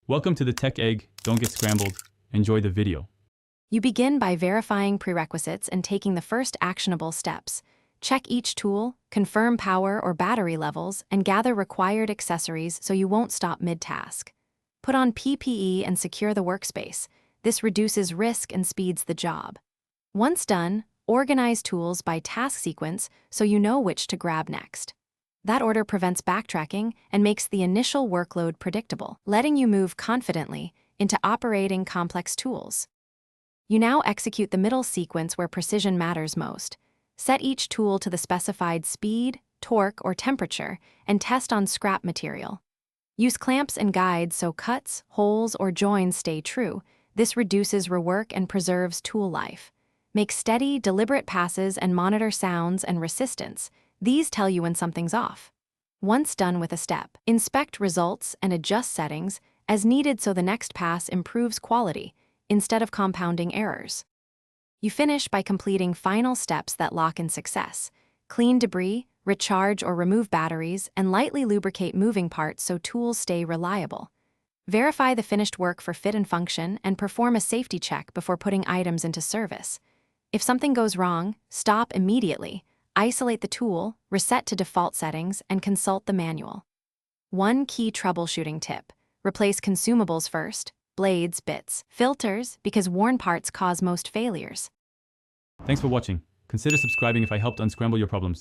Welcome to the Tech Egg. Don't get scrambled. Enjoy the video. You begin by verifying prerequisites and taking the first actionable steps. Check each tool, confirm power or battery levels, and gather required accessories so you won't stop mid-task. Put on PPE and secure the workspace. This reduces risk and speeds the job. Once done, organize tools by task sequence so you know which to grab next. That order prevents backtracking and makes the initial workload predictable, letting you move confidently into operating complex tools. You now execute the middle sequence where precision matters most. Set each tool to the specified speed, torque, or temperature, and test on scrap material. Use clamps and guides so cuts, holes, or joins stay true. This reduces rework and preserves tool life. Make steady, deliberate passes and monitor sounds and resistance. These tell you when something's off. Once done with a step, inspect results and adjust settings as needed so the next pass improves quality instead of compounding errors. You finish by completing final steps that lock in success. Clean debris, recharge or remove batteries, and lightly lubricate moving parts so tools stay reliable. Verify the finished work for fit and function and perform a safety check before putting items into service. If something goes wrong, stop immediately. Isolate the tool, reset to default settings, and consult the manual. One key troubleshooting tip: replace consumables first, blades, bits, filters, because worn parts cause most failures. Thanks for watching. Consider subscribing if I helped unscramble your problems.